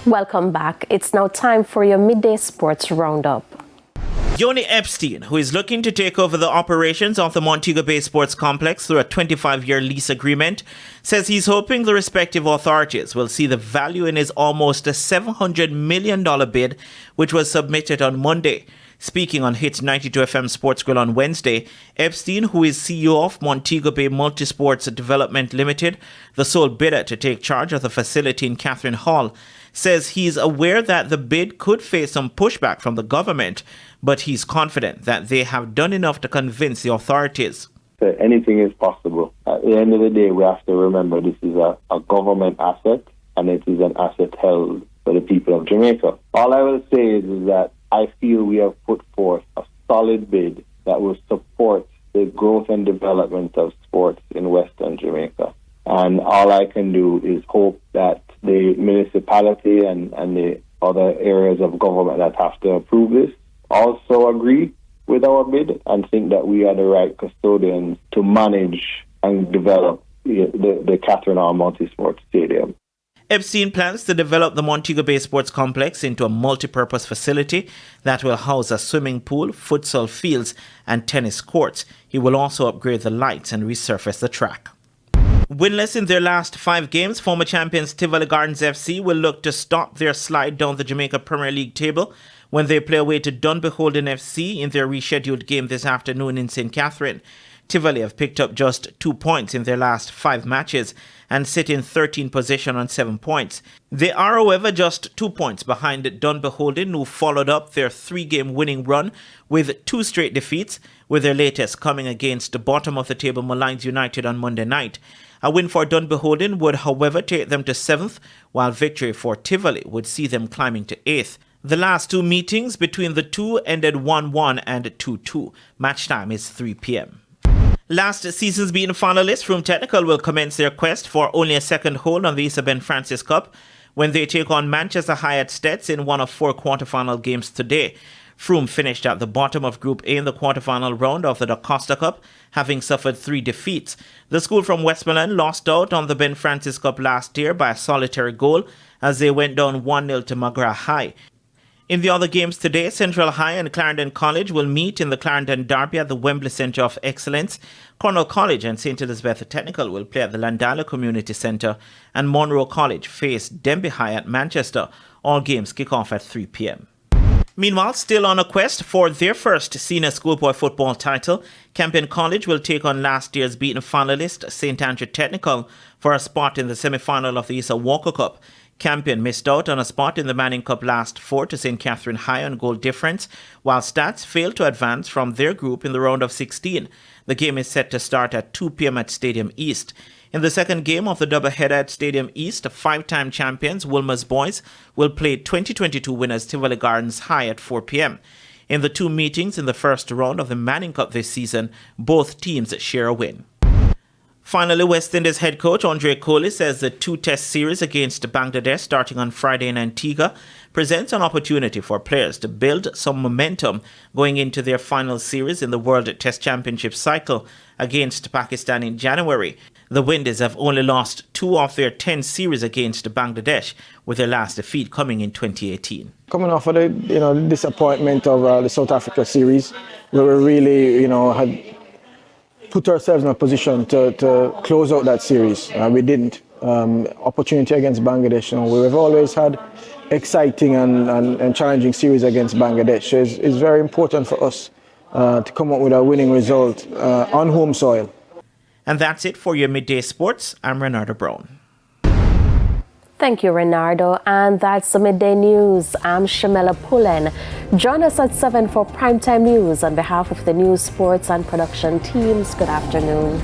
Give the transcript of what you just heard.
Welcome back. It's now time for your midday sports roundup. Yoni Epstein, who is looking to take over the operations of the Montego Bay Sports Complex through a 25-year lease agreement, says he's hoping the respective authorities will see the value in his almost $700 million bid, which was submitted on Monday. Speaking on Hits 92 FM Sports Grill on Wednesday, Epstein, who is CEO of Montego Bay Multisports Development Limited, the sole bidder to take charge of the facility in Catherine Hall, says he's aware that the bid could face some pushback from the government, but he's confident that they have done enough to convince the authorities. Anything is possible. At the end of the day, we have to remember this is a government asset, and it is an asset held by the people of Jamaica. All I will say is that I feel we have put forth a solid bid that will support the growth and development of sports in Western Jamaica. And all I can do is hope that the municipality and the other areas of government that have to approve this also agree with our bid and think that we are the right custodians to manage and develop the Catherine Hall Multisport Stadium. Epstein plans to develop the Montego Bay Sports Complex into a multi-purpose facility that will house a swimming pool, futsal fields, and tennis courts. He will also upgrade the lights and resurface the track. Winless in their last 5 games, former champions Tivoli Gardens FC will look to stop their slide down the Jamaica Premier League table when they play away to Dunbeholden FC in their rescheduled game this afternoon in St. Catherine. Tivoli have picked up just 2 points in their last 5 matches and sit in 13th position on 7 points. They are, however, just 2 points behind Dunbeholden, who followed up their 3-game winning run with 2 straight defeats, with their latest coming against the bottom of the table Malines United on Monday night. A win for Dunbeholden would, however, take them to 7th, while victory for Tivoli would see them climbing to 8th. The last 2 meetings between the two ended 1-1 and 2-2. Match time is 3 p.m. Last season's beaten finalists from Technical will commence their quest for only a second hold on the Isabel Francis Cup when they take on Manchester High at Stets in one of 4 quarterfinal games today. Froome finished at the bottom of Group A in the quarterfinal round of the Da Costa Cup, having suffered 3 defeats. The school from Westmoreland lost out on the Ben Francis Cup last year by a solitary goal as they went down 1-0 to McGrath High. In the other games today, Central High and Clarendon College will meet in the Clarendon Derby at the Wembley Centre of Excellence. Cornell College and St. Elizabeth Technical will play at the Landala Community Centre, and Monroe College face Denby High at Manchester. All games kick off at 3 p.m. Meanwhile, still on a quest for their first senior schoolboy football title, Campion College will take on last year's beaten finalist St. Andrew Technical for a spot in the semi-final of the Issa Walker Cup. Campion missed out on a spot in the Manning Cup last 4 to St. Catherine High on goal difference, while Stats failed to advance from their group in the round of 16. The game is set to start at 2 p.m. at Stadium East. In the second game of the doubleheader at Stadium East, 5-time champions Wilmer's Boys will play 2022 winners Tivoli Gardens High at 4 p.m. In the 2 meetings in the first round of the Manning Cup this season, both teams share a win. Finally, West Indies head coach Andre Kohli says the 2-test series against Bangladesh starting on Friday in Antigua presents an opportunity for players to build some momentum going into their final series in the World Test Championship cycle against Pakistan in January. The Windies have only lost 2 of their 10 series against Bangladesh, with their last defeat coming in 2018. Coming off of the disappointment of the South Africa series, where we really had put ourselves in a position to close out that series. We didn't. Opportunity against Bangladesh. We've always had exciting and challenging series against Bangladesh. It's very important for us to come up with a winning result on home soil. And that's it for your Midday Sports. I'm Renardo Brown. Thank you, Renardo. And that's the Midday News. I'm Shamela Pullen. Join us at 7 for Primetime News. On behalf of the news, sports, and production teams, good afternoon.